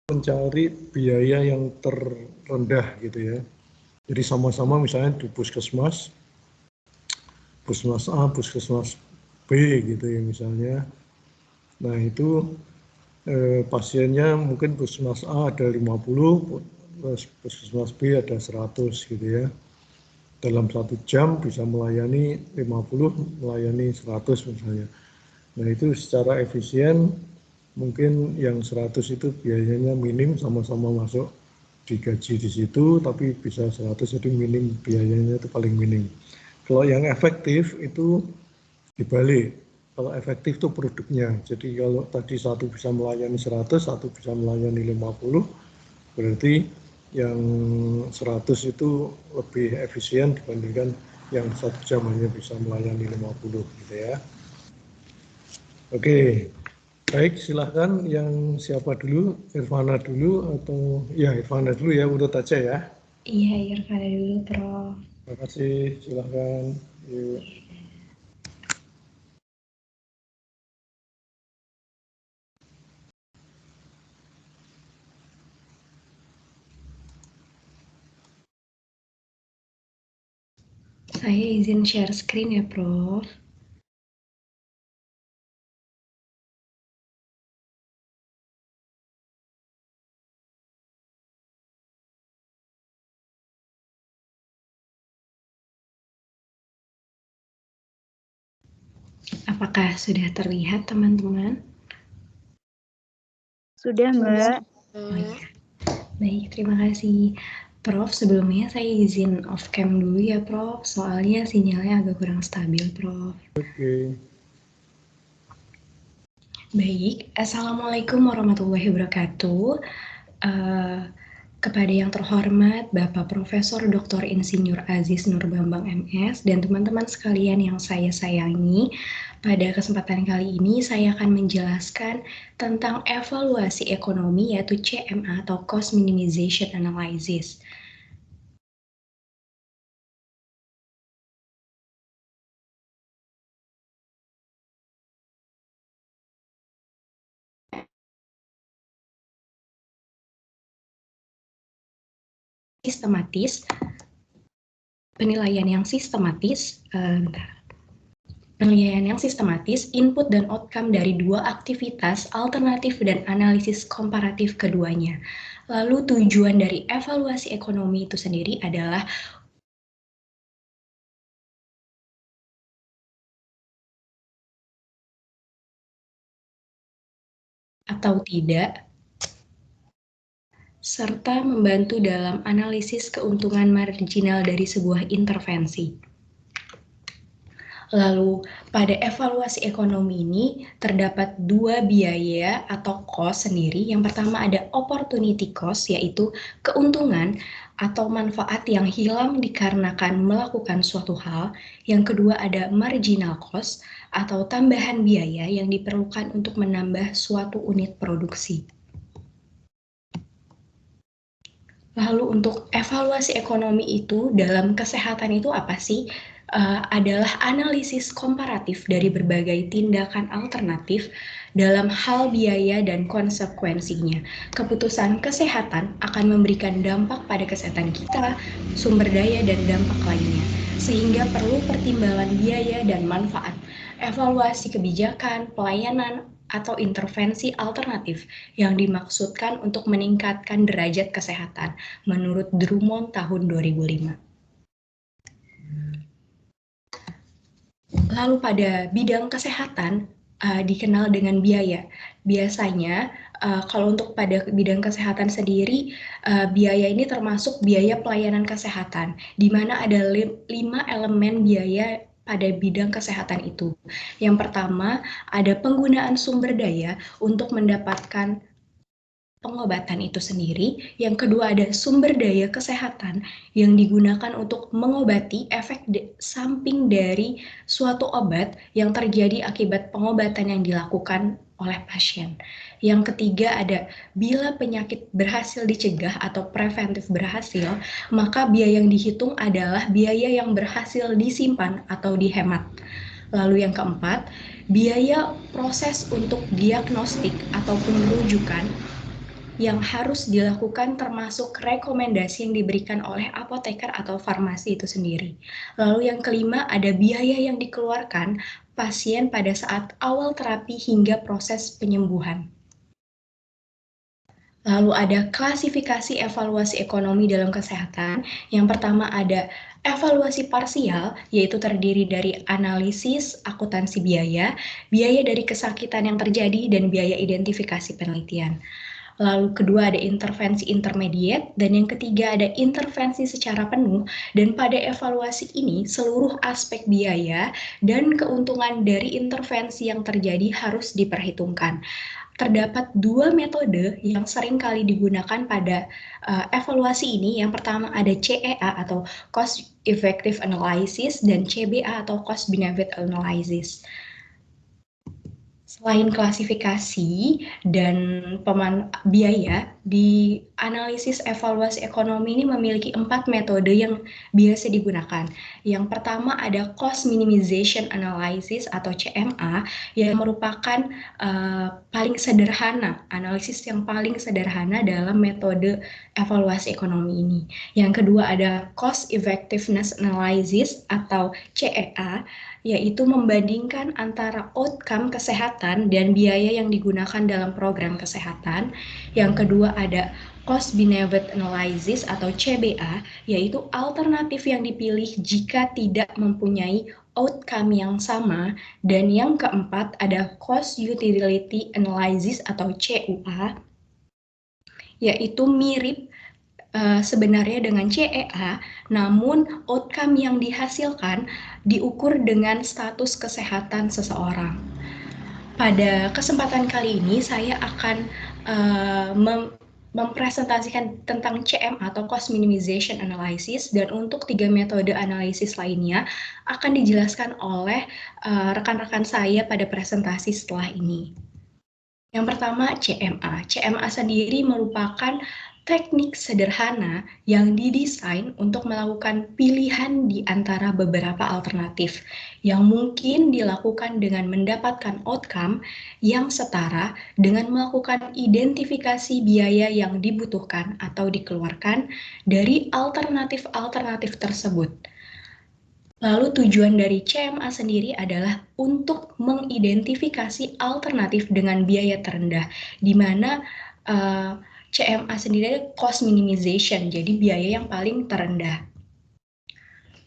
mencari biaya yang terendah gitu ya. Jadi sama-sama misalnya di puskesmas A, puskesmas B gitu ya misalnya. Nah itu pasiennya mungkin puskesmas A ada 50, puskesmas B ada 100 gitu ya. Dalam 1 jam bisa melayani 50, melayani 100 misalnya. Nah itu secara efisien mungkin yang 100 itu biayanya minim, sama-sama masuk digaji di situ, tapi bisa 100 jadi minim biayanya itu paling minim. Kalau yang efektif itu dibalik. Kalau efektif itu produknya. Jadi kalau tadi satu bisa melayani 100, satu bisa melayani 50, berarti yang 100 itu lebih efisien dibandingkan yang 1 jam hanya bisa melayani 50 gitu ya. Oke. Baik, silahkan yang siapa dulu, Irfana dulu atau ya Irfana dulu ya, urut aja ya. Iya, Irfana dulu, Prof. Terima kasih, silahkan. Yuk. Saya izin share screen ya, Prof. Apakah sudah terlihat, teman-teman? Sudah, Mbak. Oh iya. Baik, terima kasih. Prof, sebelumnya saya izin off cam dulu ya, Prof. Soalnya sinyalnya agak kurang stabil, Prof. Oke. Baik, Assalamualaikum warahmatullahi wabarakatuh. Kepada yang terhormat Bapak Profesor Dr. Insinyur Aziz Nurbambang MS dan teman-teman sekalian yang saya sayangi, pada kesempatan kali ini saya akan menjelaskan tentang evaluasi ekonomi yaitu CMA atau Cost Minimization Analysis. Penilaian yang sistematis, input dan outcome dari dua aktivitas alternatif dan analisis komparatif keduanya. Lalu tujuan dari evaluasi ekonomi itu sendiri adalah atau tidak, serta membantu dalam analisis keuntungan marginal dari sebuah intervensi. Lalu, pada evaluasi ekonomi ini terdapat dua biaya atau cost sendiri. Yang pertama ada opportunity cost, yaitu keuntungan atau manfaat yang hilang dikarenakan melakukan suatu hal. Yang kedua ada marginal cost atau tambahan biaya yang diperlukan untuk menambah suatu unit produksi. Lalu untuk evaluasi ekonomi itu dalam kesehatan itu apa sih? Adalah analisis komparatif dari berbagai tindakan alternatif dalam hal biaya dan konsekuensinya. Keputusan kesehatan akan memberikan dampak pada kesehatan kita, sumber daya, dan dampak lainnya, sehingga perlu pertimbangan biaya dan manfaat, evaluasi kebijakan, pelayanan, atau intervensi alternatif yang dimaksudkan untuk meningkatkan derajat kesehatan menurut Drummond tahun 2005. Lalu pada bidang kesehatan dikenal dengan biaya. Biasanya kalau untuk pada bidang kesehatan sendiri, biaya ini termasuk biaya pelayanan kesehatan, di mana ada 5 elemen biaya pada bidang kesehatan itu. Yang pertama, ada penggunaan sumber daya untuk mendapatkan pengobatan itu sendiri. Yang kedua ada sumber daya kesehatan yang digunakan untuk mengobati efek samping dari suatu obat yang terjadi akibat pengobatan yang dilakukan oleh pasien. Yang ketiga ada bila penyakit berhasil dicegah atau preventif berhasil, maka biaya yang dihitung adalah biaya yang berhasil disimpan atau dihemat. Lalu yang keempat, biaya proses untuk diagnostik ataupun rujukan yang harus dilakukan termasuk rekomendasi yang diberikan oleh apoteker atau farmasi itu sendiri. Lalu yang kelima ada biaya yang dikeluarkan pasien pada saat awal terapi hingga proses penyembuhan. Lalu ada klasifikasi evaluasi ekonomi dalam kesehatan. Yang pertama ada evaluasi parsial, yaitu terdiri dari analisis akuntansi biaya, biaya dari kesakitan yang terjadi, dan biaya identifikasi penelitian. Lalu kedua ada intervensi intermediate, dan yang ketiga ada intervensi secara penuh, dan pada evaluasi ini seluruh aspek biaya dan keuntungan dari intervensi yang terjadi harus diperhitungkan. Terdapat dua metode yang sering kali digunakan pada evaluasi ini. Yang pertama ada CEA atau Cost Effective Analysis dan CBA atau Cost Benefit Analysis. Selain klasifikasi dan biaya, di analisis evaluasi ekonomi ini memiliki 4 metode yang biasa digunakan. Yang pertama ada Cost Minimization Analysis atau CMA, yang merupakan paling sederhana, analisis yang paling sederhana dalam metode evaluasi ekonomi ini. Yang kedua ada Cost Effectiveness Analysis atau CEA, yaitu membandingkan antara outcome kesehatan dan biaya yang digunakan dalam program kesehatan. Yang kedua ada Cost Benefit Analysis atau CBA, yaitu alternatif yang dipilih jika tidak mempunyai outcome yang sama. Dan yang keempat ada Cost Utility Analysis atau CUA, yaitu mirip sebenarnya dengan CEA, namun outcome yang dihasilkan diukur dengan status kesehatan seseorang. Pada kesempatan kali ini saya akan mempresentasikan tentang CM atau Cost Minimization Analysis, dan untuk 3 metode analisis lainnya akan dijelaskan oleh rekan-rekan saya pada presentasi setelah ini. Yang pertama CMA. CMA sendiri merupakan teknik sederhana yang didesain untuk melakukan pilihan di antara beberapa alternatif yang mungkin dilakukan dengan mendapatkan outcome yang setara dengan melakukan identifikasi biaya yang dibutuhkan atau dikeluarkan dari alternatif-alternatif tersebut. Lalu tujuan dari CMA sendiri adalah untuk mengidentifikasi alternatif dengan biaya terendah, di mana CMA sendiri cost minimization, jadi biaya yang paling terendah.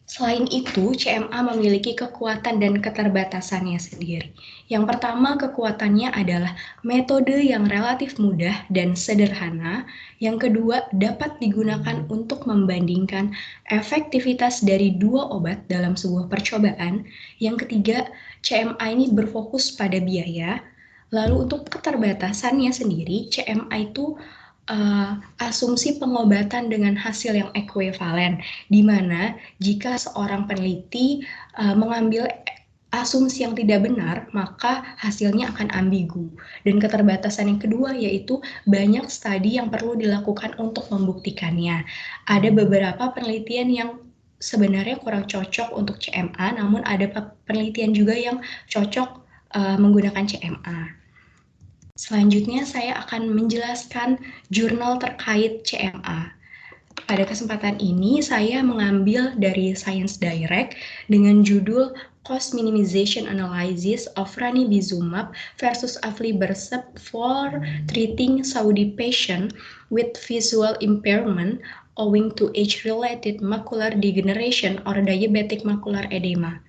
Selain itu, CMA memiliki kekuatan dan keterbatasannya sendiri. Yang pertama, kekuatannya adalah metode yang relatif mudah dan sederhana. Yang kedua, dapat digunakan untuk membandingkan efektivitas dari 2 obat dalam sebuah percobaan. Yang ketiga, CMA ini berfokus pada biaya. Lalu untuk keterbatasannya sendiri, CMA itu asumsi pengobatan dengan hasil yang ekuivalen, di mana jika seorang peneliti mengambil asumsi yang tidak benar, maka hasilnya akan ambigu. Dan keterbatasan yang kedua yaitu banyak studi yang perlu dilakukan untuk membuktikannya. Ada beberapa penelitian yang sebenarnya kurang cocok untuk CMA, namun ada penelitian juga yang cocok menggunakan CMA. Selanjutnya saya akan menjelaskan jurnal terkait CMA. Pada kesempatan ini saya mengambil dari Science Direct dengan judul Cost Minimization Analysis of Ranibizumab versus Aflibercept for Treating Saudi Patient with Visual Impairment owing to Age-Related Macular Degeneration or Diabetic Macular Edema.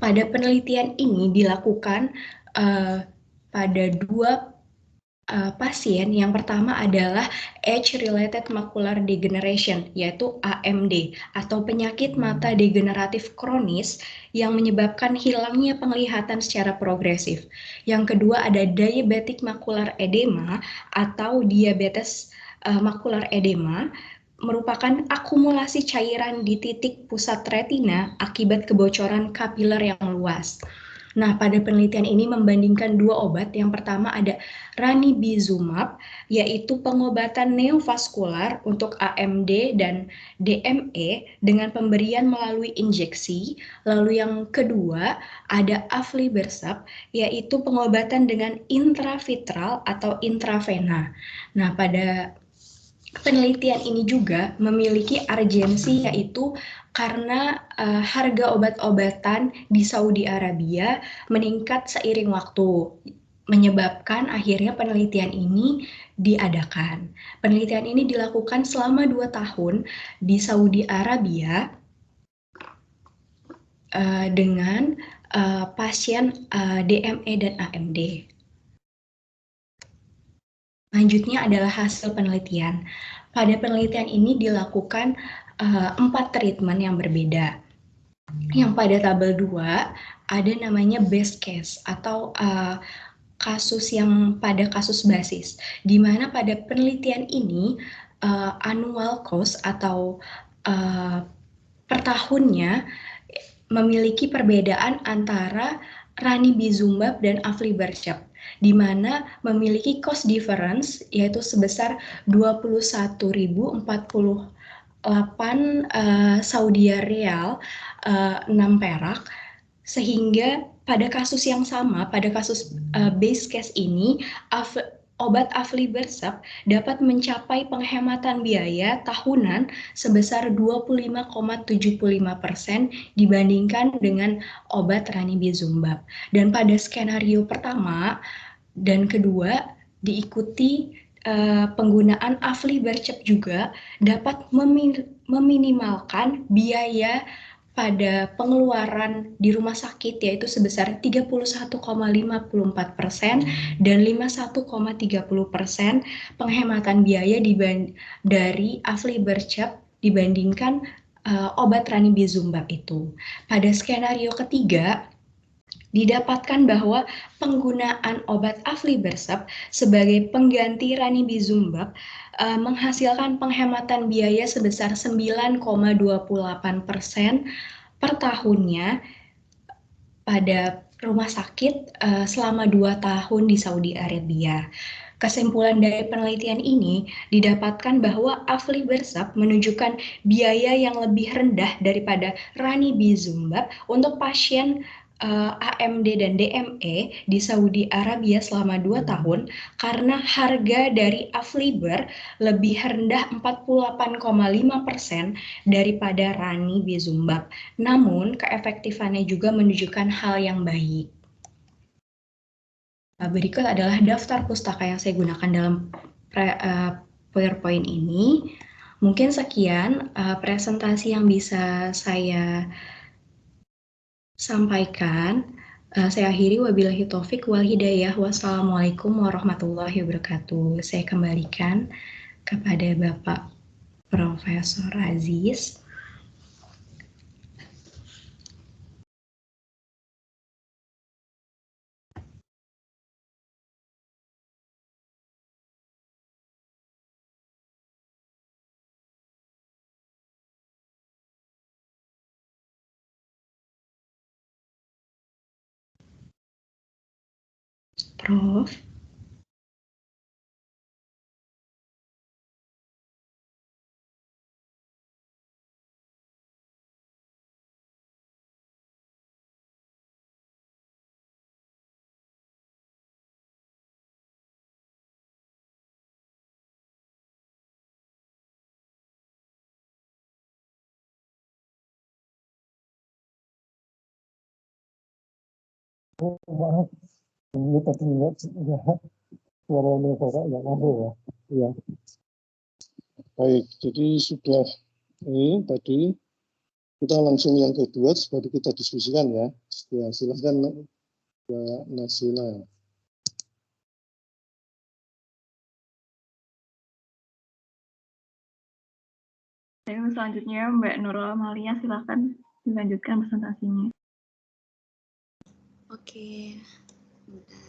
Pada penelitian ini dilakukan pada 2 pasien. Yang pertama adalah Age-Related Macular Degeneration, yaitu AMD, atau penyakit mata degeneratif kronis yang menyebabkan hilangnya penglihatan secara progresif. Yang kedua ada Diabetic Macular Edema atau diabetes makular edema, merupakan akumulasi cairan di titik pusat retina akibat kebocoran kapiler yang luas. Nah, pada penelitian ini membandingkan dua obat. Yang pertama ada ranibizumab, yaitu pengobatan neovaskular untuk AMD dan DME dengan pemberian melalui injeksi. Lalu yang kedua ada aflibercept, yaitu pengobatan dengan intravitreal atau intravena. Nah, pada penelitian ini juga memiliki urgensi, yaitu karena harga obat-obatan di Saudi Arabia meningkat seiring waktu, menyebabkan akhirnya penelitian ini diadakan. Penelitian ini dilakukan selama 2 tahun di Saudi Arabia dengan pasien DME dan AMD. Selanjutnya adalah hasil penelitian. Pada penelitian ini dilakukan 4 treatment yang berbeda. Yang pada tabel 2 ada namanya base case atau kasus yang pada kasus basis, di mana pada penelitian ini annual cost atau per tahunnya memiliki perbedaan antara ranibizumab dan aflibercept, di mana memiliki cost difference yaitu sebesar 21.048 Saudi Rial, 6 perak, sehingga pada kasus yang sama, pada kasus base case ini, obat aflibercept dapat mencapai penghematan biaya tahunan sebesar 25,75% dibandingkan dengan obat ranibizumab. Dan pada skenario pertama dan kedua diikuti penggunaan aflibercept juga dapat meminimalkan biaya pada pengeluaran di rumah sakit, yaitu sebesar 31,54% dan 51,30% penghematan biaya dari aflibercept dibandingkan obat ranibizumab itu. Pada skenario ketiga, didapatkan bahwa penggunaan obat aflibercept sebagai pengganti ranibizumab menghasilkan penghematan biaya sebesar 9,28% per tahunnya pada rumah sakit selama 2 tahun di Saudi Arabia. Kesimpulan dari penelitian ini didapatkan bahwa aflibercept menunjukkan biaya yang lebih rendah daripada ranibizumab untuk pasien AMD dan DME di Saudi Arabia selama 2 tahun karena harga dari Afliber lebih rendah 48,5% daripada ranibizumab. Namun, keefektifannya juga menunjukkan hal yang baik. Berikut adalah daftar pustaka yang saya gunakan dalam PowerPoint ini. Mungkin sekian presentasi yang bisa saya sampaikan. Saya akhiri, wabillahi taufik wal hidayah. Wassalamualaikum warahmatullahi wabarakatuh. Saya kembalikan kepada Bapak Profesor Aziz. Prof. Oh, maaf, ini tadi enggak suaranya Bapak yang ada ya. Iya. Baik, jadi sudah ini tadi kita langsung yang kedua baru kita diskusikan ya. Ya, silakan Mbak Nasila. Selanjutnya Mbak Nurul Amalia, silakan dilanjutkan presentasinya. Oke, bentar.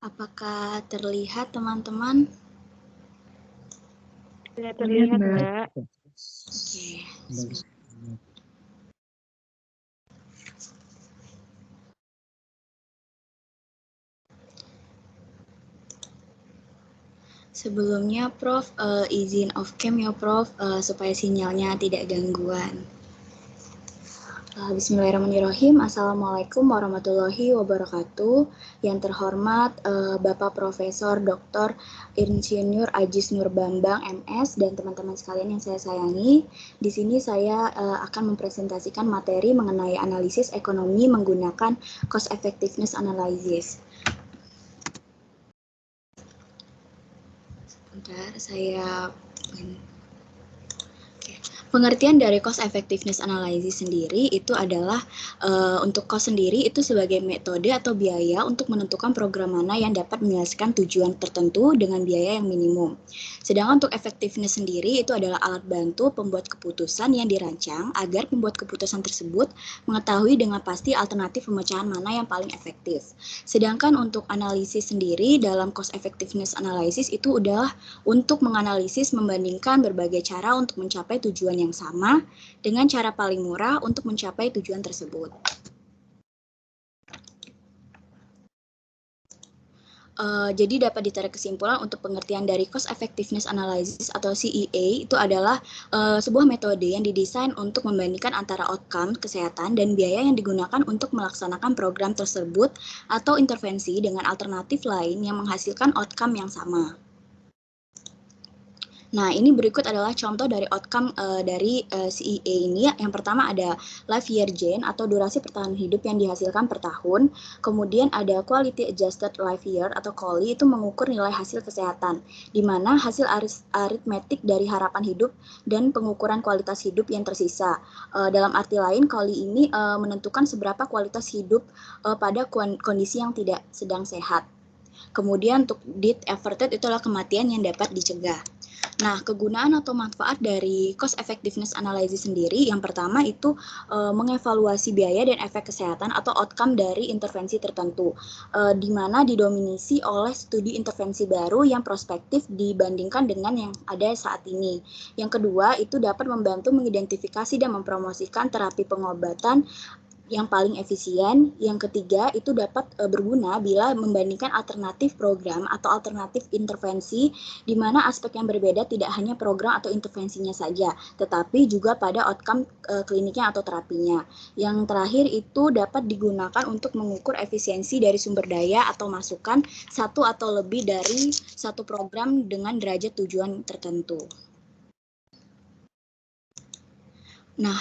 Apakah terlihat teman-teman? Tidak terlihat, Mbak. Mbak. Oke. Sebelumnya Prof, izin off cam ya Prof, supaya sinyalnya tidak gangguan. Bismillahirrahmanirrahim. Assalamualaikum warahmatullahi wabarakatuh. Yang terhormat Bapak Profesor Dr. Insinyur Ajis Nur Bambang MS dan teman-teman sekalian yang saya sayangi. Di sini saya akan mempresentasikan materi mengenai analisis ekonomi menggunakan cost effectiveness analysis. Sebentar, saya pengertian dari cost effectiveness analysis sendiri itu adalah untuk cost sendiri itu sebagai metode atau biaya untuk menentukan program mana yang dapat menyelesaikan tujuan tertentu dengan biaya yang minimum. Sedangkan untuk effectiveness sendiri itu adalah alat bantu pembuat keputusan yang dirancang agar pembuat keputusan tersebut mengetahui dengan pasti alternatif pemecahan mana yang paling efektif. Sedangkan untuk analisis sendiri dalam cost effectiveness analysis itu adalah untuk menganalisis membandingkan berbagai cara untuk mencapai tujuan yang sama dengan cara paling murah untuk mencapai tujuan tersebut. Jadi dapat ditarik kesimpulan untuk pengertian dari cost effectiveness analysis atau CEA itu adalah sebuah metode yang didesain untuk membandingkan antara outcome kesehatan dan biaya yang digunakan untuk melaksanakan program tersebut atau intervensi dengan alternatif lain yang menghasilkan outcome yang sama. Nah, ini berikut adalah contoh dari outcome dari CEA ini. Yang pertama ada life year gain atau durasi pertahanan hidup yang dihasilkan per tahun. Kemudian ada quality adjusted life year atau QALY, itu mengukur nilai hasil kesehatan, di mana hasil aritmetik dari harapan hidup dan pengukuran kualitas hidup yang tersisa. Dalam arti lain, QALY ini menentukan seberapa kualitas hidup pada kondisi yang tidak sedang sehat. Kemudian untuk death averted itu adalah kematian yang dapat dicegah. Nah, kegunaan atau manfaat dari cost effectiveness analysis sendiri, yang pertama itu mengevaluasi biaya dan efek kesehatan atau outcome dari intervensi tertentu, di mana didominasi oleh studi intervensi baru yang prospektif dibandingkan dengan yang ada saat ini. Yang kedua, itu dapat membantu mengidentifikasi dan mempromosikan terapi pengobatan yang paling efisien. Yang ketiga, itu dapat berguna bila membandingkan alternatif program atau alternatif intervensi, di mana aspek yang berbeda tidak hanya program atau intervensinya saja, tetapi juga pada outcome kliniknya atau terapinya. Yang terakhir, itu dapat digunakan untuk mengukur efisiensi dari sumber daya atau masukan satu atau lebih dari satu program dengan derajat tujuan tertentu. Nah,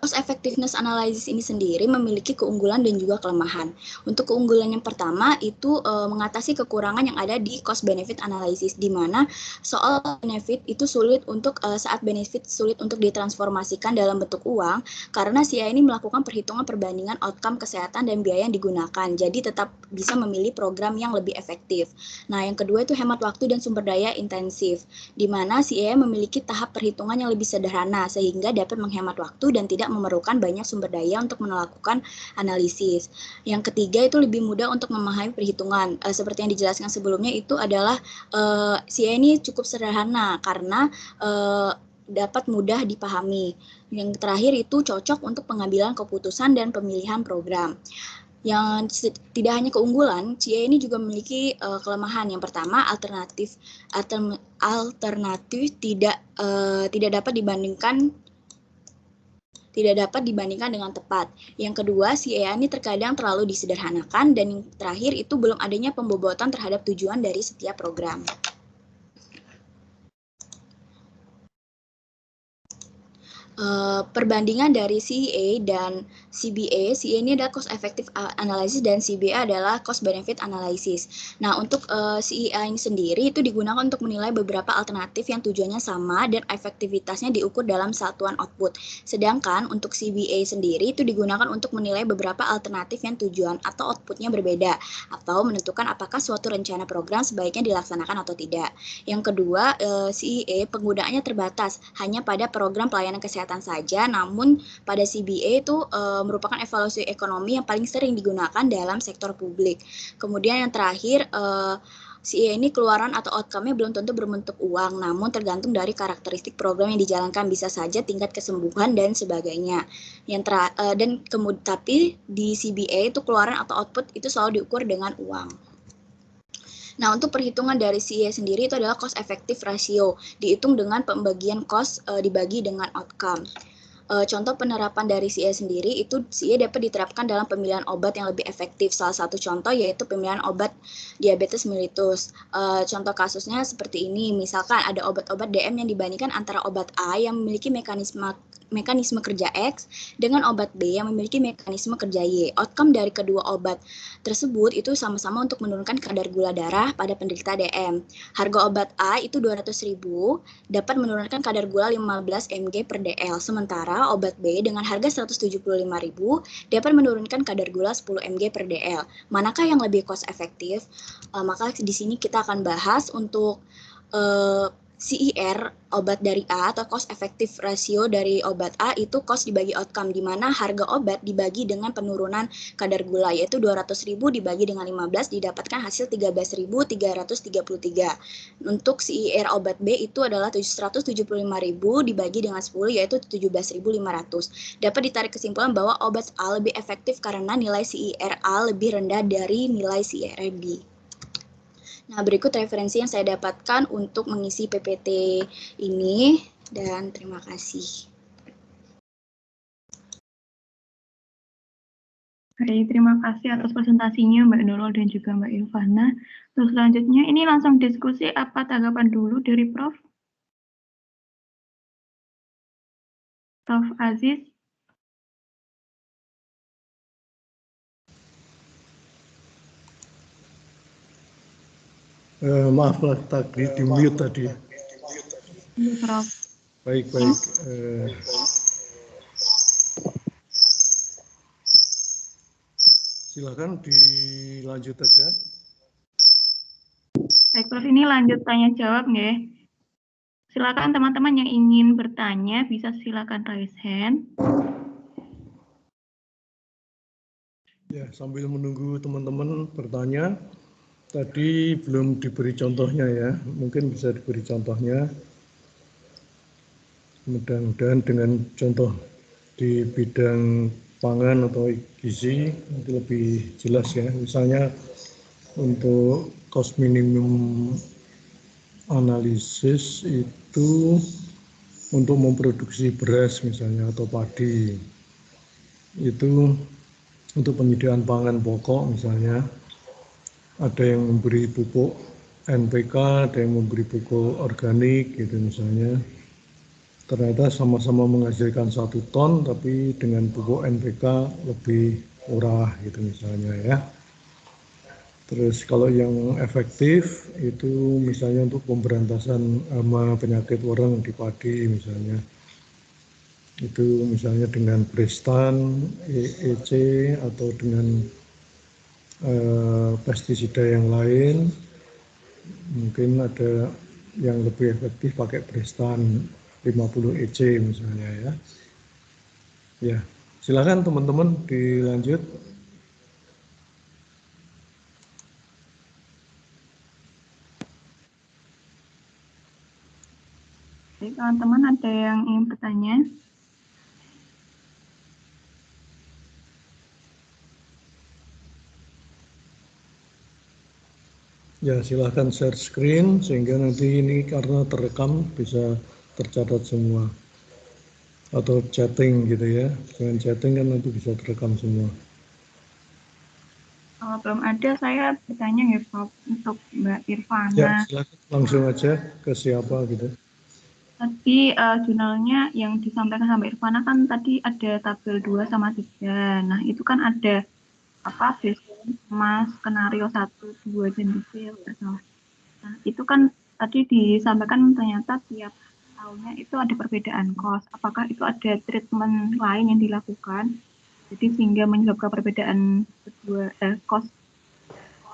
cost effectiveness analysis ini sendiri memiliki keunggulan dan juga kelemahan. Untuk keunggulan yang pertama itu mengatasi kekurangan yang ada di cost benefit analysis, di mana soal benefit itu sulit untuk saat benefit sulit untuk ditransformasikan dalam bentuk uang, karena CA ini melakukan perhitungan perbandingan outcome kesehatan dan biaya yang digunakan. Jadi tetap bisa memilih program yang lebih efektif. Nah, yang kedua itu hemat waktu dan sumber daya intensif, di mana CA memiliki tahap perhitungan yang lebih sederhana sehingga dapat menghemat waktu dan tidak memerlukan banyak sumber daya untuk melakukan analisis. Yang ketiga itu lebih mudah untuk memahami perhitungan. Seperti yang dijelaskan sebelumnya itu adalah CA ini cukup sederhana karena dapat mudah dipahami. Yang terakhir itu cocok untuk pengambilan keputusan dan pemilihan program. Yang tidak hanya keunggulan, CA ini juga memiliki kelemahan. Yang pertama, alternatif tidak dapat dibandingkan dengan tepat. Yang kedua, CA ini terkadang terlalu disederhanakan, dan yang terakhir itu belum adanya pembobotan terhadap tujuan dari setiap program. Perbandingan dari CEA dan CBA. CEA ini adalah cost effective analysis dan CBA adalah cost benefit analysis. Nah, untuk CEA ini sendiri itu digunakan untuk menilai beberapa alternatif yang tujuannya sama dan efektivitasnya diukur dalam satuan output. Sedangkan untuk CBA sendiri itu digunakan untuk menilai beberapa alternatif yang tujuan atau outputnya berbeda, atau menentukan apakah suatu rencana program sebaiknya dilaksanakan atau tidak. Yang kedua, CEA penggunaannya terbatas hanya pada program pelayanan kesehatan saja, namun pada CBA itu merupakan evaluasi ekonomi yang paling sering digunakan dalam sektor publik. Kemudian yang terakhir, CIE ini keluaran atau outcome-nya belum tentu berbentuk uang, namun tergantung dari karakteristik program yang dijalankan, bisa saja tingkat kesembuhan dan sebagainya. Tapi di CBA itu keluaran atau output itu selalu diukur dengan uang. Nah, untuk perhitungan dari CIE sendiri itu adalah cost effective ratio, dihitung dengan pembagian cost dibagi dengan outcome. Contoh penerapan dari CIE sendiri itu CIE dapat diterapkan dalam pemilihan obat yang lebih efektif. Salah satu contoh yaitu pemilihan obat diabetes mellitus. Contoh kasusnya seperti ini, misalkan ada obat-obat DM yang dibandingkan antara obat A yang memiliki mekanisme kerja X dengan obat B yang memiliki mekanisme kerja Y. Outcome dari kedua obat tersebut itu sama-sama untuk menurunkan kadar gula darah pada penderita DM. Harga obat A itu 200.000 dapat menurunkan kadar gula 15 mg per dl, sementara obat B dengan harga 175.000 dapat menurunkan kadar gula 10 mg per dl. Manakah yang lebih cost efektif? Maka di sini kita akan bahas untuk CIR obat dari A atau cost effective ratio dari obat A itu cost dibagi outcome, di mana harga obat dibagi dengan penurunan kadar gula, yaitu 200.000 dibagi dengan 15 didapatkan hasil 13.333. Untuk CIR obat B itu adalah 175.000 dibagi dengan 10 yaitu 17.500. Dapat ditarik kesimpulan bahwa obat A lebih efektif karena nilai CIR A lebih rendah dari nilai CIR B. Nah, berikut referensi yang saya dapatkan untuk mengisi PPT ini, dan terima kasih. Baik, terima kasih atas presentasinya Mbak Nurul dan juga Mbak Ilvana. Terus selanjutnya ini langsung diskusi, apa tanggapan dulu dari Prof? Prof Aziz? Maaf lah tadi di mute tadi. Prof. Baik. Silakan dilanjut aja. Baik, Prof, ini lanjut tanya jawab nggih. Silakan teman-teman yang ingin bertanya bisa silakan raise hand. Ya, sambil menunggu teman-teman bertanya, tadi belum diberi contohnya ya, mungkin bisa diberi contohnya. Mudah-mudahan dengan contoh di bidang pangan atau gizi nanti lebih jelas ya. Misalnya untuk cost minimum analisis itu untuk memproduksi beras misalnya atau padi, itu untuk penyediaan pangan pokok misalnya, ada yang memberi pupuk NPK, ada yang memberi pupuk organik gitu misalnya. Ternyata sama-sama menghasilkan 1 ton, tapi dengan pupuk NPK lebih murah gitu misalnya ya. Terus kalau yang efektif itu misalnya untuk pemberantasan hama penyakit warang di padi misalnya. Itu misalnya dengan Brestan, EEC atau dengan pestisida yang lain, mungkin ada yang lebih efektif pakai Brestan 50 EC misalnya ya. Ya, silakan teman-teman dilanjut. Baik, teman-teman ada yang ingin bertanya? Ya, silahkan share screen sehingga nanti ini karena terekam bisa tercatat semua. Atau chatting gitu ya. Dengan chatting kan nanti bisa terekam semua. Kalau belum ada, saya bertanya ya Prof, untuk Mbak Irvana. Ya, silakan langsung aja ke siapa gitu. Tadi jurnalnya yang disampaikan sama Mbak Irvana kan tadi ada tabel 2 sama 3. Nah, itu kan ada apa sama skenario 1, 2, dan 3 nggak salah. Nah, itu kan tadi disampaikan ternyata tiap tahunnya itu ada perbedaan cost. Apakah itu ada treatment lain yang dilakukan? Jadi sehingga menyebabkan perbedaan kedua cost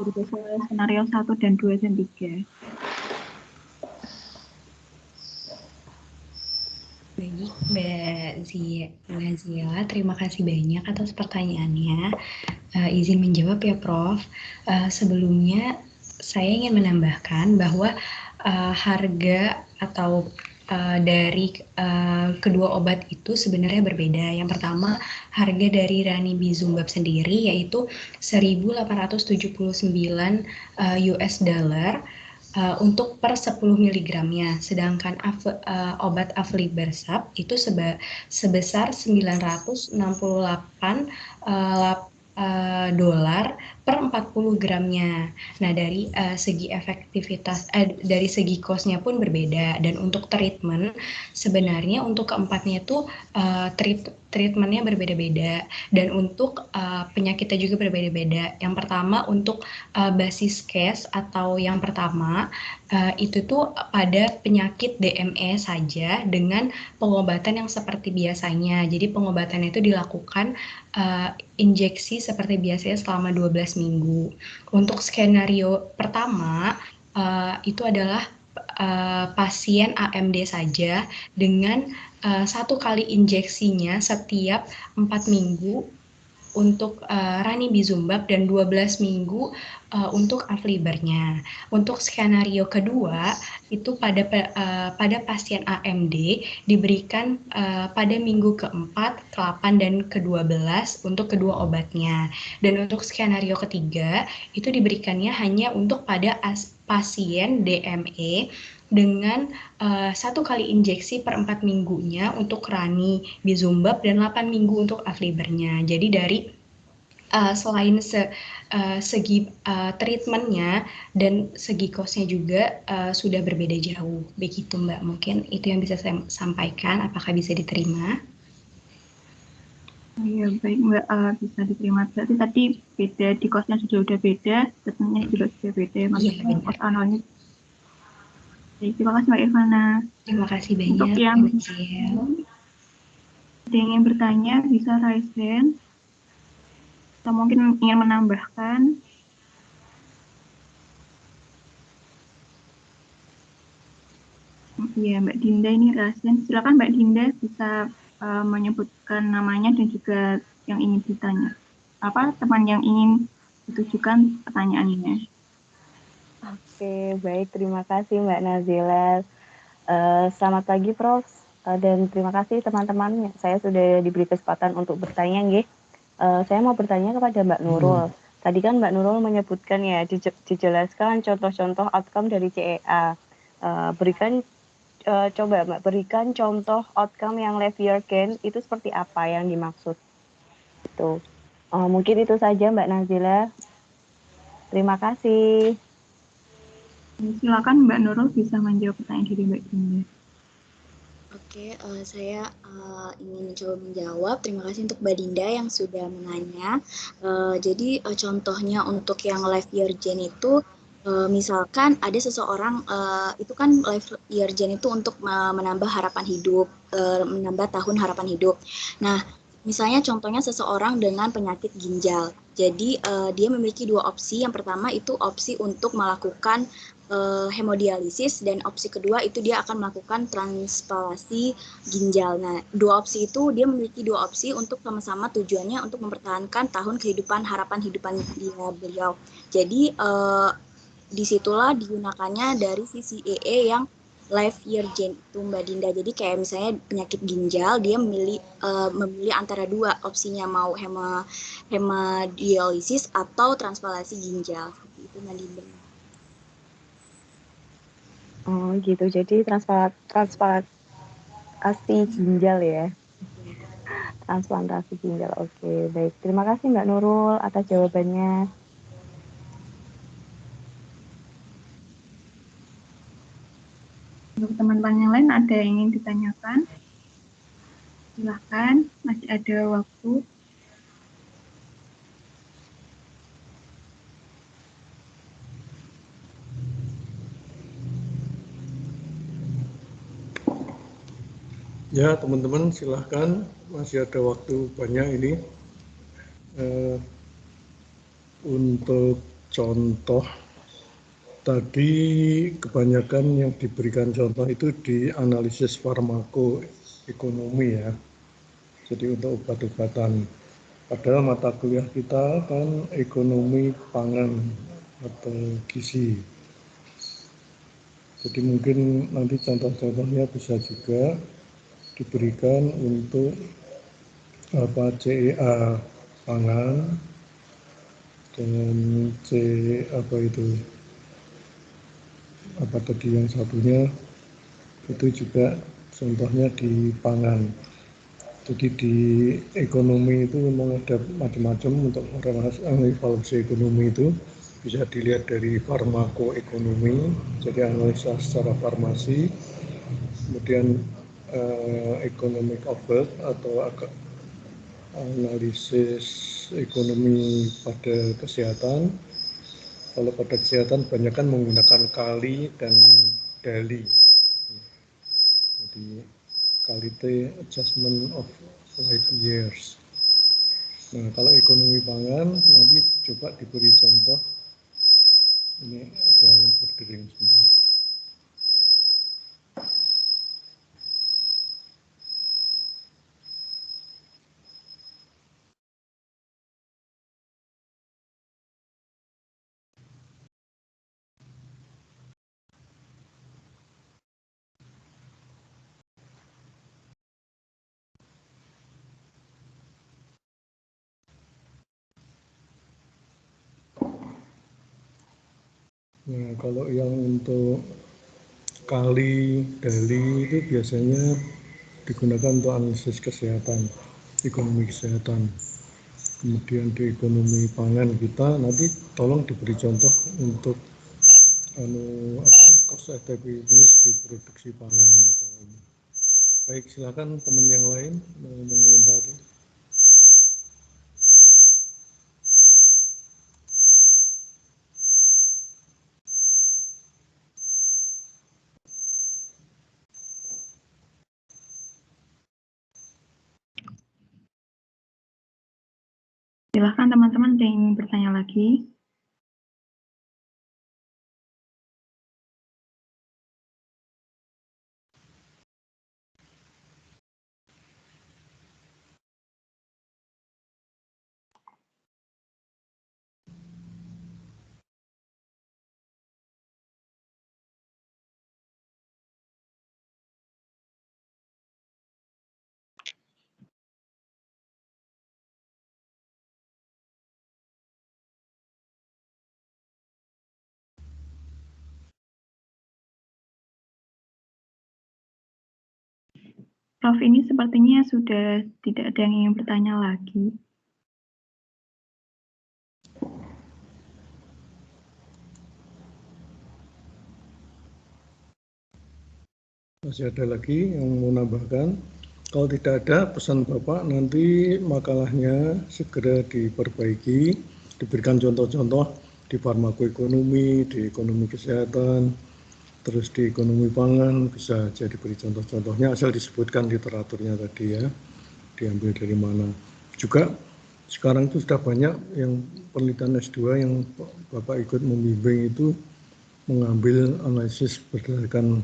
dari skenario 1 dan 2 dan 3. Baik, Mbak Zila, terima kasih banyak atas pertanyaannya. Izin menjawab ya, Prof. Sebelumnya saya ingin menambahkan bahwa harga atau dari kedua obat itu sebenarnya berbeda. Yang pertama, harga dari ranibizumab sendiri yaitu 1.879 US dollar untuk per 10 mg-nya, sedangkan obat aflibercept itu sebesar 968 dolar per 40 gramnya. Nah, dari segi efektivitas, dari segi cost-nya pun berbeda. Dan untuk treatment, sebenarnya untuk keempatnya itu treatmentnya berbeda-beda. Dan untuk penyakitnya juga berbeda-beda. Yang pertama untuk basis case atau yang pertama itu tuh pada penyakit DME saja dengan pengobatan yang seperti biasanya. Jadi pengobatannya itu dilakukan injeksi seperti biasanya selama 12 minggu. Untuk skenario pertama itu adalah pasien AMD saja dengan 1 kali injeksinya setiap 4 minggu untuk ranibizumab dan 12 minggu untuk aflibernya. Untuk skenario kedua itu pada pasien AMD diberikan pada minggu keempat, ke-8 dan ke-12 untuk kedua obatnya. Dan untuk skenario ketiga itu diberikannya hanya untuk pada pasien DME dengan 1 kali injeksi per 4 minggunya untuk ranibizumab dan 8 minggu untuk aflibernya. Jadi dari selain segi treatmentnya dan segi cost-nya juga sudah berbeda jauh. Begitu Mbak, mungkin itu yang bisa saya sampaikan. Apakah bisa diterima? Iya, baik Mbak, bisa diterima. Berarti tadi beda, di cost-nya sudah beda, treatment-nya juga sudah beda. Maksudnya cost analnya. Baik, terima kasih Mbak Irvana. Terima kasih banyak. Untuk yang ingin bertanya bisa raise hand atau mungkin ingin menambahkan. Iya, Mbak Dinda ini raise hand. Silakan Mbak Dinda bisa menyebutkan namanya dan juga yang ingin ditanya. Teman yang ingin ditujukan pertanyaannya. Oke, baik. Terima kasih Mbak Nazila. Selamat pagi Prof. Dan terima kasih teman-teman. Saya sudah diberi kesempatan untuk bertanya, nggih. Saya mau bertanya kepada Mbak Nurul. Tadi kan Mbak Nurul menyebutkan ya, dijelaskan contoh-contoh outcome dari CEA. Coba Mbak berikan contoh outcome yang 5 year gain itu seperti apa yang dimaksud. Itu. Mungkin itu saja Mbak Nazila. Terima kasih. Silakan Mbak Nurul bisa menjawab pertanyaan dari Mbak Dinda. Oke, saya ingin mencoba menjawab. Terima kasih untuk Mbak Dinda yang sudah menanya. Jadi contohnya untuk yang 5 year gain itu, misalkan ada seseorang, itu kan 5 year gain itu untuk menambah harapan hidup, menambah tahun harapan hidup. Nah, misalnya contohnya seseorang dengan penyakit ginjal. Jadi dia memiliki 2 opsi. Yang pertama itu opsi untuk melakukan hemodialisis, dan opsi kedua itu dia akan melakukan transplantasi ginjal. Nah, 2 opsi itu dia memiliki 2 opsi untuk sama-sama tujuannya untuk mempertahankan tahun kehidupan harapan beliau. Jadi disitulah digunakannya dari CCAA yang 5 year gain itu Mbak Dinda. Jadi kayak misalnya penyakit ginjal, dia memilih antara 2 opsinya, mau hemodialisis atau transplantasi ginjal. Itu Mbak Dinda. Oh gitu, jadi transplantasi ginjal ya. Transplantasi ginjal, oke, baik. Terima kasih Mbak Nurul atas jawabannya. Untuk teman-teman yang lain ada yang ingin ditanyakan? Silahkan, masih ada waktu. Ya, teman-teman silahkan, masih ada waktu banyak ini. Untuk contoh, tadi kebanyakan yang diberikan contoh itu di analisis farmako ekonomi ya. Jadi untuk obat-obatan. Padahal mata kuliah kita kan ekonomi pangan atau gizi. Jadi mungkin nanti contoh-contohnya bisa juga diberikan untuk CEA pangan dan tadi yang satunya itu juga contohnya di pangan. Jadi di ekonomi itu memang ada macam-macam untuk evaluasi ekonomi itu bisa dilihat dari farmakoekonomi, jadi analisa secara farmasi, kemudian economic of health atau analisis ekonomi pada kesehatan. Kalau pada kesehatan banyak kan menggunakan kali dan dali. Jadi quality adjustment of life years. Nah, kalau ekonomi pangan nanti coba diberi contoh. Ini ada yang berdering sebentar. Nah, kalau yang untuk kali, dali itu biasanya digunakan untuk analisis kesehatan, ekonomi kesehatan. Kemudian di ekonomi pangan kita nanti tolong diberi contoh untuk cost effectiveness di produksi pangan atau ini. Baik, silakan teman yang lain mau mengomentari. Silahkan teman-teman yang ingin bertanya lagi. Prof, ini sepertinya sudah tidak ada yang ingin bertanya lagi. Masih ada lagi yang mau nambahkan? Kalau tidak ada, pesan Bapak nanti makalahnya segera diperbaiki, diberikan contoh-contoh di farmakoekonomi, di ekonomi kesehatan, terus di ekonomi pangan, bisa jadi beri contoh-contohnya asal disebutkan literaturnya tadi ya, diambil dari mana. Juga sekarang itu sudah banyak yang penelitian S2 yang Bapak ikut membimbing itu mengambil analisis berdasarkan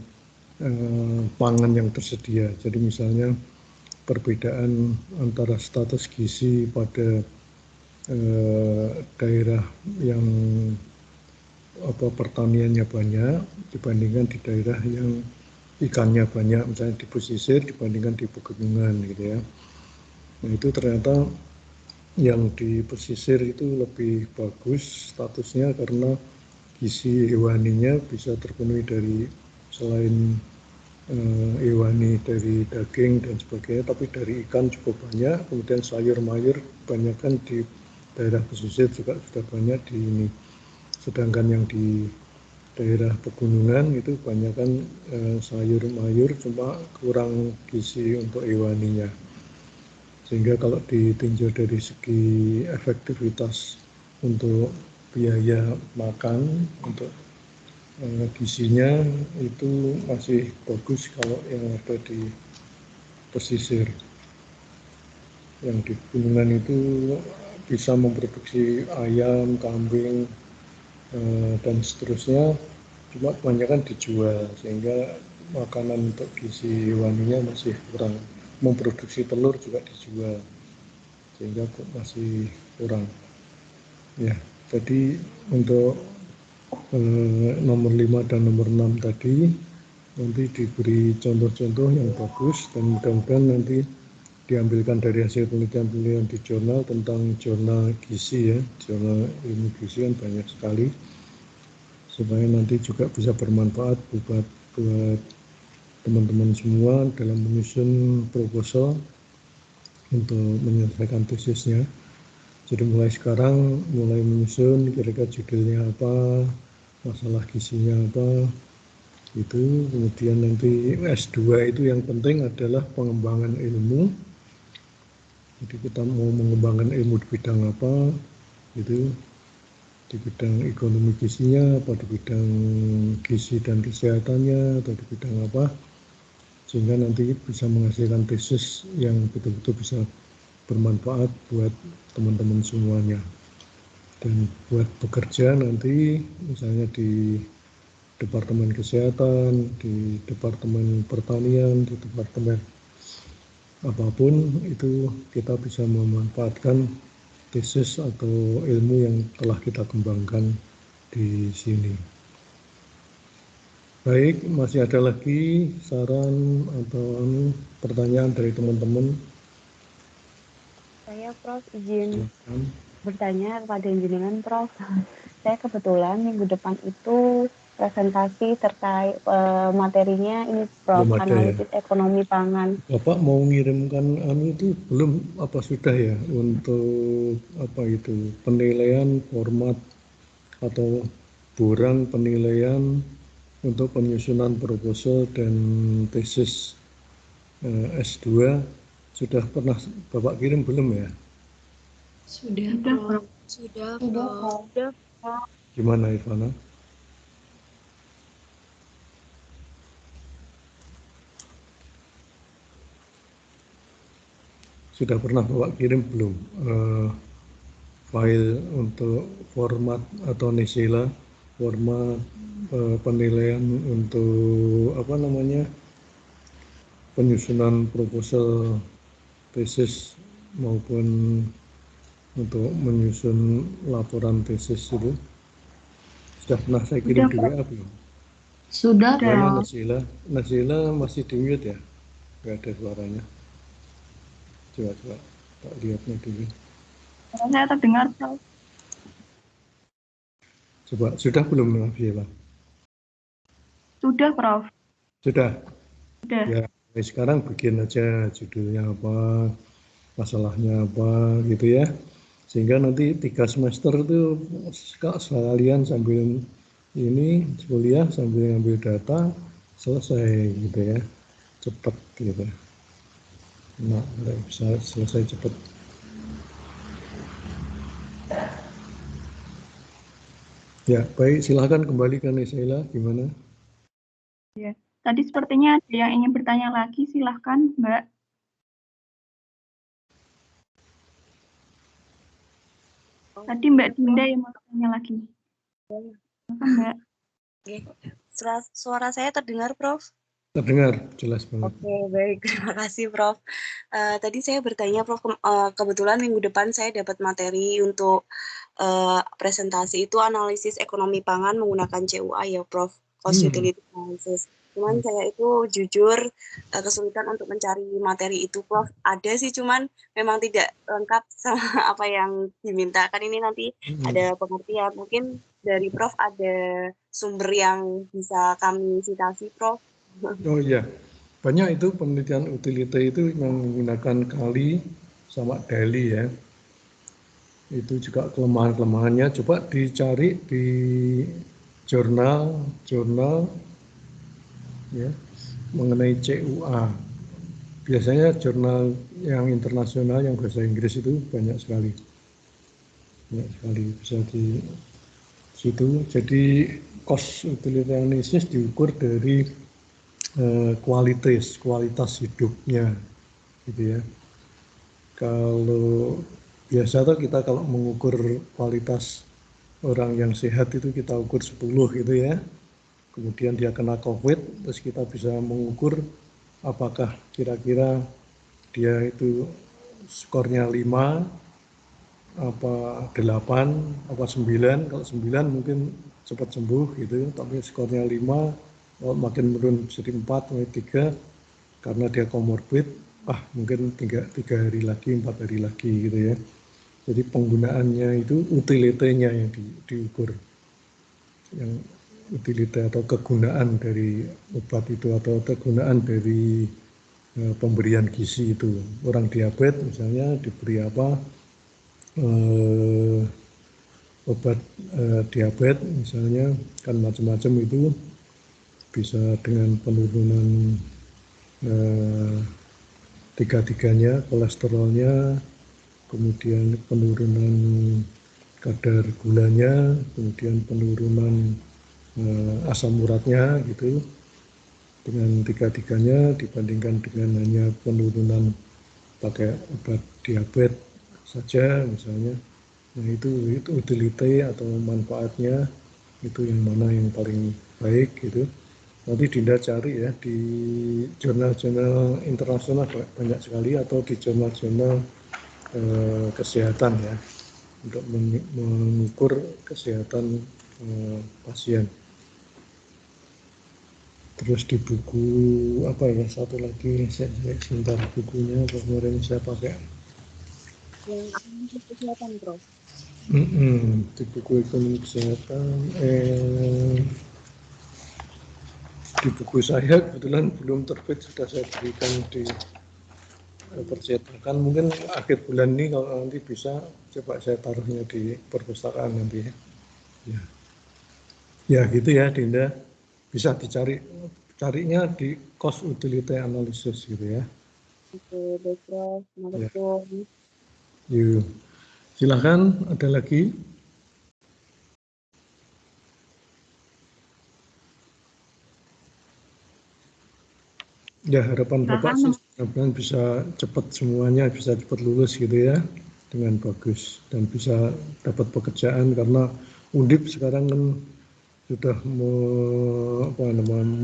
pangan yang tersedia. Jadi misalnya perbedaan antara status gizi pada daerah yang pertaniannya banyak dibandingkan di daerah yang ikannya banyak, misalnya di pesisir dibandingkan di pegunungan gitu ya. Nah itu ternyata yang di pesisir itu lebih bagus statusnya karena gizi hewaninya bisa terpenuhi dari selain hewani dari daging dan sebagainya, tapi dari ikan cukup banyak, kemudian sayur mayur banyak kan di daerah pesisir juga sudah banyak di ini. Sedangkan yang di daerah pegunungan itu banyak kan sayur mayur cuma kurang gizi untuk hewaninya. Sehingga kalau ditinjau dari segi efektivitas untuk biaya makan, untuk gizinya itu masih bagus kalau yang ada di pesisir. Yang di pegunungan itu bisa memproduksi ayam, kambing, dan seterusnya, cuma kebanyakan dijual sehingga makanan untuk gizi hewaninya masih kurang. memproduksi telur juga dijual, sehingga kok masih kurang. Ya, jadi untuk nomor 5 dan nomor 6 tadi nanti diberi contoh-contoh yang bagus, dan mudah-mudahan nanti diambilkan dari hasil penelitian-penelitian di jurnal tentang jurnal gizi ya, jurnal ilmu gizi kan banyak sekali, supaya nanti juga bisa bermanfaat buat teman-teman semua dalam menyusun proposal untuk menyelesaikan tesisnya. Jadi mulai sekarang, mulai menyusun kira-kira judulnya apa, masalah gizinya apa, itu. Kemudian nanti S2 itu yang penting adalah pengembangan ilmu. Jadi kita mau mengembangkan ilmu di bidang apa, itu di bidang ekonomi gizinya, apa di bidang gizi dan kesehatannya, atau di bidang apa, sehingga nanti bisa menghasilkan tesis yang betul-betul bisa bermanfaat buat teman-teman semuanya. Dan buat bekerja nanti misalnya di Departemen Kesehatan, di Departemen Pertanian, di Departemen apapun, itu kita bisa memanfaatkan tesis atau ilmu yang telah kita kembangkan di sini. Baik, masih ada lagi saran atau pertanyaan dari teman-teman? Saya Prof izin Silakan. bertanya kepada jenengan Prof. Saya kebetulan minggu depan itu presentasi terkait materinya ini Prof, Belum ada ya? analisis ekonomi pangan. Bapak mau ngirimkan itu belum apa sudah ya untuk apa itu penilaian format atau buran penilaian untuk penyusunan proposal dan tesis S2 sudah pernah Bapak kirim belum ya? Sudah, Prof. Sudah, Sudah, Prof. Prof. Gimana Ivana? Sudah pernah Bapak kirim belum file untuk format atau Nesila, format penilaian untuk apa namanya penyusunan proposal tesis maupun untuk menyusun laporan tesis itu sudah pernah saya kirim di WA belum? Sudah, Mana Prof. Nasila masih di mute ya? Nggak ada suaranya. Coba tak lihatnya dulu. Saya terdengar, Prof. Coba sudah belum Nasila? Sudah, Prof. Sudah. Sudah. Ya, sekarang bikin aja judulnya apa, masalahnya apa gitu ya. Sehingga nanti 3 semester itu sekalian sambil ini kuliah sambil ngambil data selesai gitu ya. Cepat gitu. Nah, bisa selesai cepat. Ya, baik, silahkan kembali ke Nisela, gimana? Ya. Tadi sepertinya ada yang ingin bertanya lagi, silahkan, Mbak. Tadi Mbak Dinda yang mau bertanya lagi. Silahkan, Mbak. Oke. Suara saya terdengar, Prof? Terdengar, jelas banget. Oke, baik. Terima kasih, Prof. Tadi saya bertanya, Prof, kebetulan minggu depan saya dapat materi untuk presentasi itu analisis ekonomi pangan menggunakan CUA ya, Prof. Cost Utility Analysis. Cuman saya itu jujur kesulitan untuk mencari materi itu, Prof. Ada sih, cuman memang tidak lengkap sama apa yang diminta. Kan ini nanti ada pengertian. Mungkin dari Prof ada sumber yang bisa kami citasi, Prof. Oh iya, banyak itu penelitian utility itu yang menggunakan kali sama daily ya. Itu juga kelemahan-kelemahannya. Coba dicari di jurnal ya mengenai CUA. Biasanya jurnal yang internasional yang bahasa Inggris itu banyak sekali bisa di situ. Jadi cost utility analysis diukur dari kualitas hidupnya gitu ya. Kalau biasa tuh kita kalau mengukur kualitas orang yang sehat itu kita ukur 10 gitu ya. Kemudian dia kena COVID, terus kita bisa mengukur apakah kira-kira dia itu skornya 5, apa 8, apa 9. Kalau 9 mungkin cepat sembuh gitu, tapi skornya 5, kalau makin menurun jadi 4, 3, karena dia komorbid, mungkin 3 hari lagi, 4 hari lagi gitu ya. Jadi penggunaannya itu utility-nya yang diukur, yang utility atau kegunaan dari obat itu atau kegunaan dari pemberian gizi itu. Orang diabetes misalnya diberi apa, obat diabetes misalnya kan macam-macam itu, bisa dengan penurunan tiga-tiganya, kolesterolnya, kemudian penurunan kadar gulanya, kemudian penurunan asam uratnya gitu. Dengan tiga-tiganya dibandingkan dengan hanya penurunan pakai obat diabetes saja misalnya. Nah itu utility atau manfaatnya itu yang mana yang paling baik gitu. Nanti Dinda cari ya di jurnal-jurnal internasional banyak sekali, atau di jurnal-jurnal kesehatan ya, untuk mengukur kesehatan pasien. Terus di buku apa ya, satu lagi saya sebentar, bukunya kemarin saya pakai. Yang kesehatan, Prof. Di buku ekonomi kesehatan, di buku saya kebetulan belum terbit, sudah saya berikan di percetakan. Mungkin akhir bulan ini kalau nanti bisa, coba saya taruhnya di perpustakaan nanti ya. Ya gitu ya Dinda, bisa carinya di cost utility analysis gitu ya. Oke, baik Prof. Terima kasih. Yuk, silahkan, ada lagi? Ya, harapan Bapak mudah-mudahan bisa cepat semuanya, bisa cepat lulus gitu ya, dengan bagus, dan bisa dapat pekerjaan, karena Undip sekarang kan sudah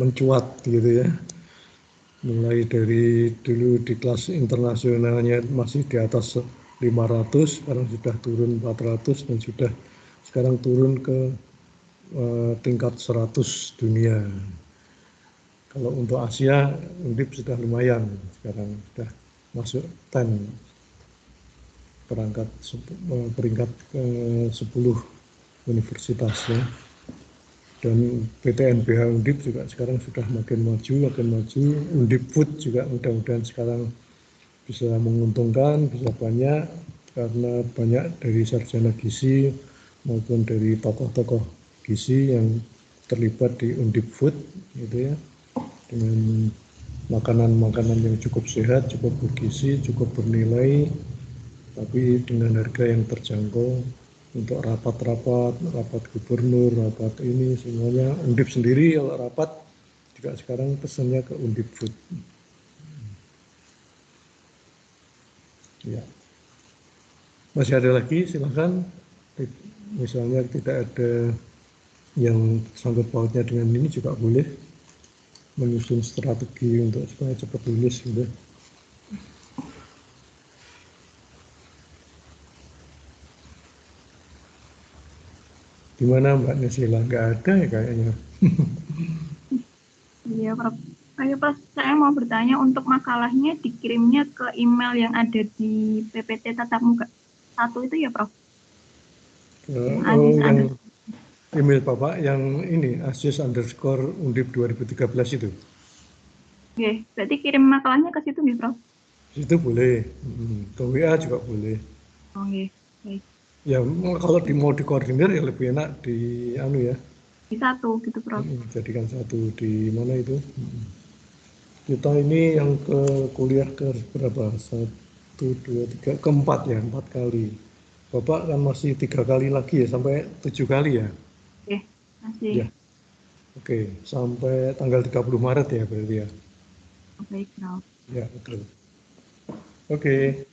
mencuat gitu ya. Mulai dari dulu di kelas internasionalnya masih di atas 500, sekarang sudah turun 400, dan sudah sekarang turun ke tingkat 100 dunia. Kalau untuk Asia, Undip sudah lumayan, sekarang sudah masuk 10, peringkat ke 10 universitas ya. Dan PTNBH Undip juga sekarang sudah makin maju. Undip Food juga mudah-mudahan sekarang bisa menguntungkan, bisa banyak, karena banyak dari sarjana gizi maupun dari tokoh-tokoh gizi yang terlibat di Undip Food gitu ya, dengan makanan-makanan yang cukup sehat, cukup bergizi, cukup bernilai, tapi dengan harga yang terjangkau. Untuk rapat gubernur, rapat ini semuanya Undip sendiri kalau rapat juga sekarang pesannya ke Undip Food. Ya. Masih ada lagi, silakan. Misalnya tidak ada yang sangkut pautnya dengan ini juga boleh menyusun strategi untuk supaya cepat lulus gitu. Gimana Mbak Nesila? Nggak ada ya kayaknya. Iya, Prof. Ayo, Prof, saya mau bertanya, untuk makalahnya dikirimnya ke email yang ada di PPT Tatap Muka 1 itu ya, Prof? Yang email Bapak yang ini, asis_undip 2013 itu? Oke, berarti kirim makalahnya ke situ nih, Prof? Itu boleh, ke WA juga boleh. Oke, baik. Ya, kalau mau dikoordinir ya lebih enak di ya. Di satu gitu, Prof. Jadikan satu di mana itu. Kita ini yang ke kuliah ke berapa? 1, 2, 3, keempat ya, 4 kali. Bapak kan masih 3 kali lagi ya, sampai 7 kali ya? Oke, masih. Ya. Oke, sampai tanggal 30 Maret ya berarti ya? Baik, Prof. Ya, betul. Oke.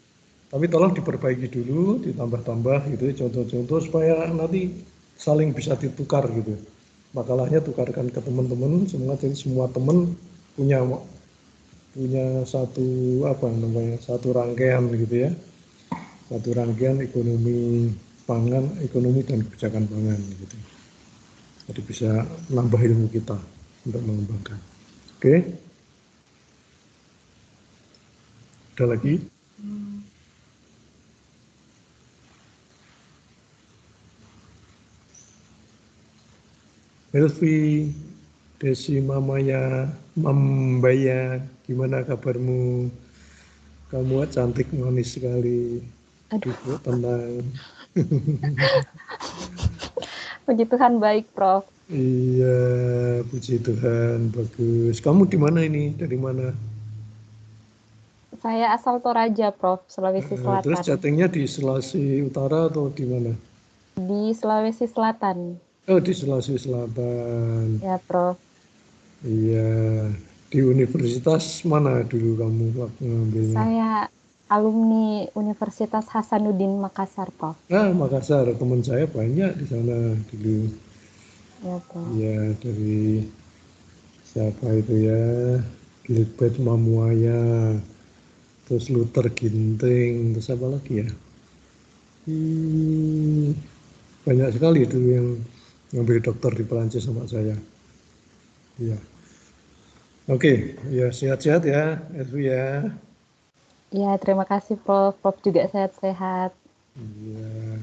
Tapi tolong diperbaiki dulu, ditambah-tambah gitu, contoh-contoh supaya nanti saling bisa ditukar gitu. Makalahnya tukarkan ke teman-teman semua, jadi semua teman punya punya satu rangkaian gitu ya, satu rangkaian ekonomi pangan, ekonomi dan kebijakan pangan gitu. Jadi bisa nambah ilmu kita untuk mengembangkan. Oke, ada lagi? Elvi, Desi, mamanya, Mambaya, gimana kabarmu? Kamu cantik manis sekali. Aduh, tenang. Puji Tuhan baik, Prof. Iya, puji Tuhan, bagus. Kamu di mana ini? Dari mana? Saya asal Toraja, Prof, Sulawesi Terus Selatan. chattingnya di Sulawesi Utara atau di mana? Di Sulawesi Selatan. Oh, di Sulawesi Selatan. Ya, Prof. Iya. Di universitas mana dulu kamu waktu ngambilnya? Saya alumni Universitas Hasanuddin Makassar, Prof. Ah, Makassar. Teman saya banyak di sana dulu. Ya, Prof. Iya, dari siapa itu ya? Gilbert Mamuaya, terus Luther Ginting, terus apa lagi ya? Banyak sekali dulu yang ngambil dokter di Perancis sama saya. Iya. Oke, ya sehat-sehat ya, Elvi ya. Ya, terima kasih, Prof. Prof juga sehat-sehat. Iya.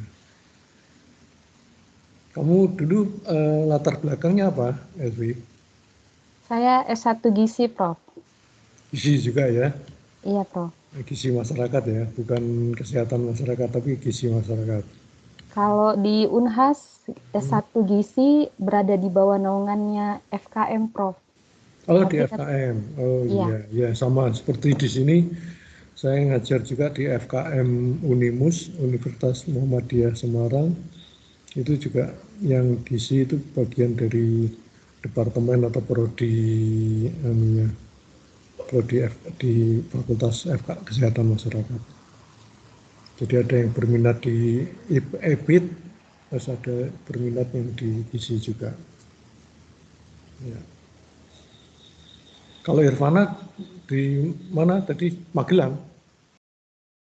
Kamu dulu latar belakangnya apa, Elvi? Saya S1 Gizi, Prof. Gizi juga ya? Iya, Prof. Gizi masyarakat ya, bukan kesehatan masyarakat, tapi gizi masyarakat. Kalau di Unhas, S1 Gizi berada di bawah naungannya FKM, Prof. Oh, di Tapi FKM. Oh iya, iya, ya sama seperti di sini. Saya ngajar juga di FKM Unimus, Universitas Muhammadiyah Semarang. Itu juga yang gizi itu bagian dari departemen atau prodi di Fakultas Kesehatan Masyarakat. Jadi ada yang berminat di EBIT, terus ada berminat yang di gizi juga. Ya. Kalau Irfana di mana tadi? Magelang?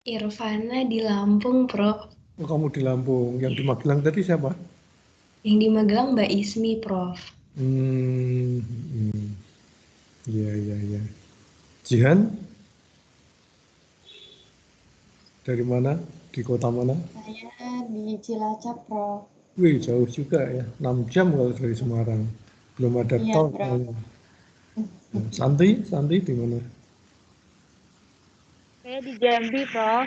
Irfana di Lampung, Prof. Oh, kamu di Lampung. Yang di Magelang tadi siapa? Yang di Magelang Mbak Ismi, Prof. Iya, iya, iya. Jihan? Dari mana? Di kota mana? Saya di Cilacap, Prof. Wih, jauh juga ya. 6 jam kalau dari Semarang. Belum ada Iya, tol. Prof. Santi? Santi di mana? Saya di Jambi, Prof.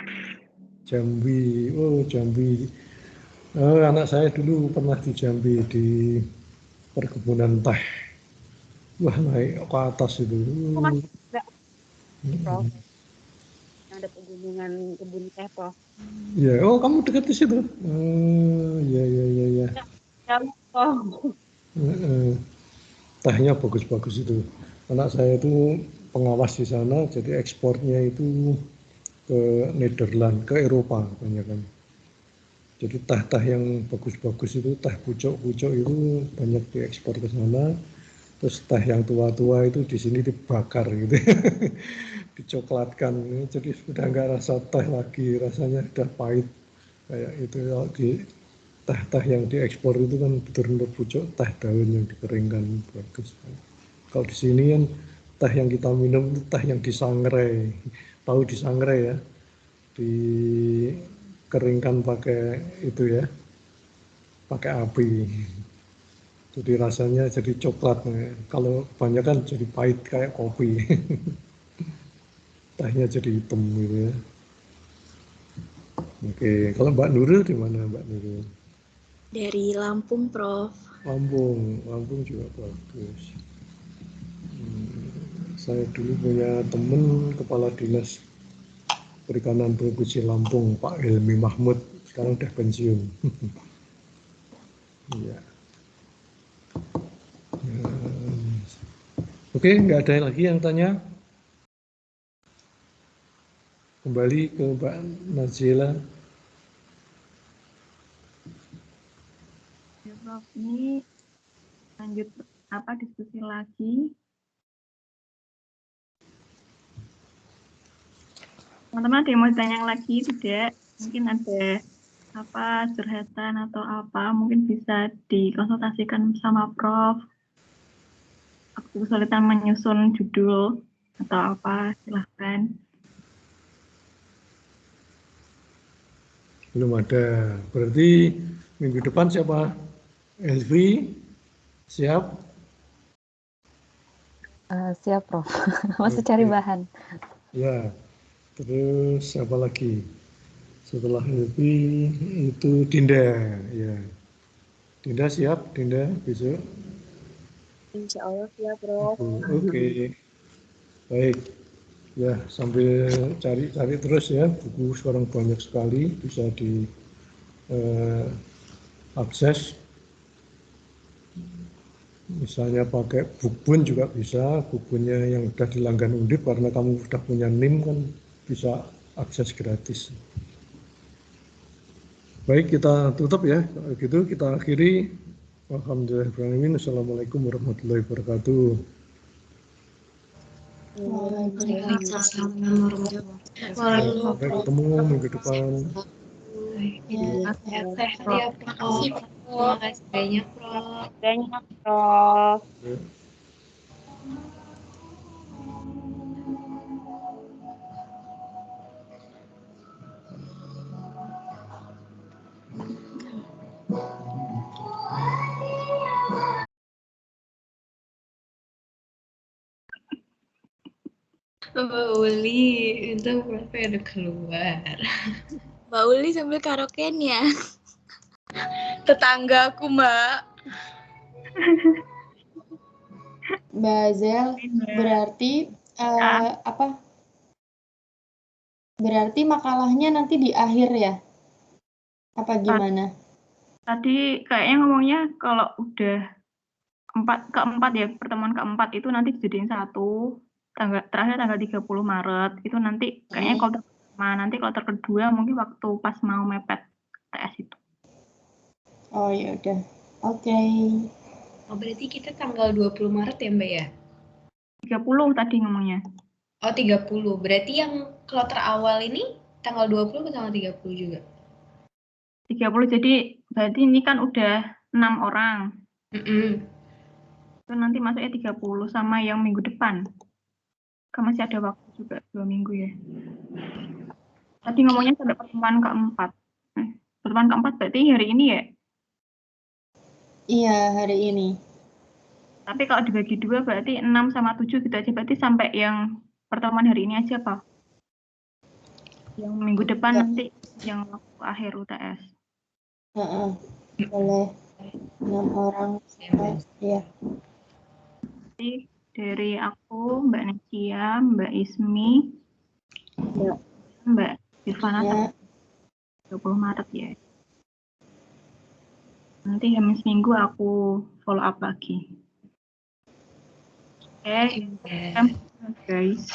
Jambi. Oh, Jambi. Oh, anak saya dulu pernah di Jambi di perkebunan teh. Wah, naik ke atas itu. Oh, Mas, enggak, Prof. Yang ada pegunungan kebun teh, Prof. Ya, oh kamu dekat di situ. Oh, iya, iya, iya, iya. Ya, Prof. Tehnya bagus-bagus itu. Anak saya itu pengawas di sana, jadi ekspornya itu ke Nederland, ke Eropa banyak kan. Jadi teh-teh yang bagus-bagus itu, teh pucuk-pucuk itu banyak diekspor ke sana. Terus teh yang tua-tua itu di sini dibakar gitu, dicoklatkan. Jadi sudah nggak rasa teh lagi, rasanya sudah pahit kayak itu. Di teh-teh yang diekspor itu kan betul-betul pucuk teh daun yang dikeringkan bagus. Kalau di sini kan teh yang kita minum itu teh yang disangrai, tahu disangrai ya, dikeringkan pakai itu ya, pakai api. Jadi rasanya jadi coklat. Kalau kebanyakan jadi pahit kayak kopi. Tehnya jadi hitam gitu ya. Oke, kalau Mbak Nurul di mana Mbak Nurul? Dari Lampung, Prof. Lampung, Lampung juga bagus. Saya dulu punya teman kepala dinas perikanan Provinsi Lampung, Pak Helmi Mahmud, sekarang udah pensiun. Iya. Oke, nggak ada lagi yang tanya. Kembali ke Mbak Nazila. Ya, Prof. Ini lanjut diskusi lagi. Teman-teman ada yang mau ditanya lagi tidak? Mungkin ada apa curhatan atau apa? Mungkin bisa dikonsultasikan sama Prof. Waktu kesulitan menyusun judul atau apa? Silahkan. Belum ada. Berarti minggu depan siapa? Elvi, siap? Siap, Prof. Masih cari bahan. Ya, terus siapa lagi? Setelah Elvi itu Dinda, ya. Dinda siap? Dinda besok? Insya Allah ya, Prof. Oke, baik. Ya, sambil cari-cari terus ya, buku sekarang banyak sekali, bisa diakses. Misalnya pakai Bookbun juga bisa, Bookbunnya yang sudah dilanggan Undip karena kamu sudah punya NIM kan bisa akses gratis. Baik, kita tutup ya. Kalau gitu kita akhiri. Alhamdulillahirrahmanirrahim. Assalamualaikum warahmatullahi wabarakatuh. Waalaikumsalam warahmatullahi wabarakatuh. Sampai ketemu minggu depan. Sehat-sehat ya, Prof. Terima kasih banyak, Prof. Banyak, Prof. Ya. Mbak Uli, itu Prof udah keluar. Mbak Uli sambil karaokean ya. Tetangga aku, Mbak. Mbak Zel, berarti apa? Berarti makalahnya nanti di akhir ya? Apa gimana? Tadi kayaknya ngomongnya kalau udah keempat ya, pertemuan keempat itu nanti dijadiin satu, terakhir tanggal 30 Maret, itu nanti kayaknya kalau pertama, nanti kalau kedua mungkin waktu pas mau mepet TS itu. Oh ya udah. Oke. Oh, berarti kita tanggal 20 Maret ya, Mbak ya? 30 tadi ngomongnya. Oh, 30. Berarti yang kloter awal ini tanggal 20 atau tanggal 30 juga? 30, jadi berarti ini kan udah 6 orang. Itu nanti masuknya 30 sama yang minggu depan. Kan masih ada waktu juga 2 minggu ya. Tadi ngomongnya sampai pertemuan keempat. Pertemuan keempat berarti hari ini ya? Iya, hari ini. Tapi kalau dibagi dua berarti 6 sama 7 gitu aja. Berarti sampai yang pertemuan hari ini aja, Pak? Yang minggu depan nanti yang waktu akhir UTS. Boleh 6 orang. Ya. Jadi dari aku, Mbak Necia, Mbak Ismi, Mbak Irfana, 20 Maret ya. Nanti Kamis Minggu aku follow up lagi. Oke, guys.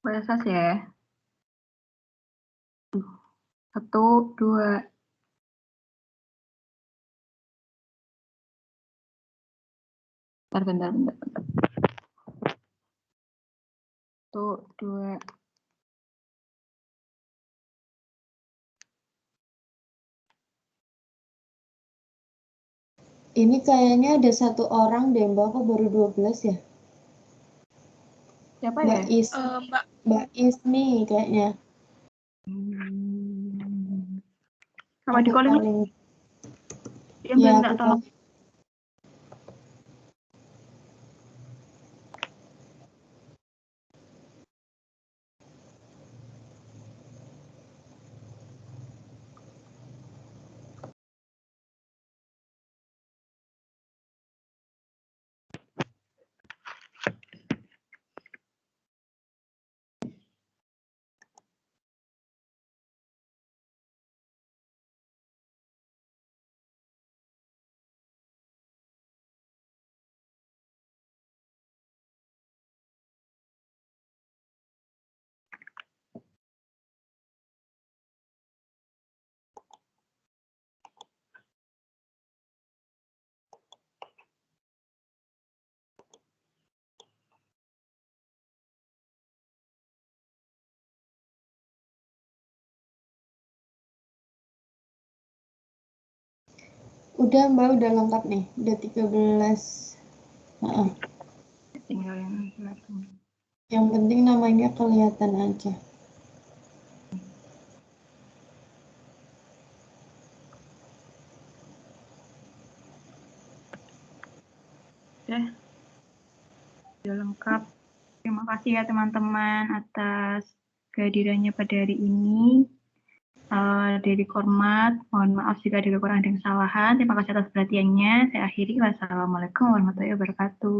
Bahasas ya. 1, 2. Bentar. 1, 2. Ini kayaknya ada satu orang deh, Mbak. Kok baru 12 ya? Siapa ya? Mbak Ismi kayaknya. Apa di calling? Ya, aku tolong. Udah Mbak, udah lengkap nih. Udah 13. Heeh. Tinggal yang kelihatan. Yang penting namanya kelihatan aja. Sudah lengkap. Terima kasih ya teman-teman atas kehadirannya pada hari ini. Dari Kormat, mohon maaf jika ada kekurangan dan kesalahan. Terima kasih atas perhatiannya. Saya akhiri. Wassalamualaikum warahmatullahi wabarakatuh.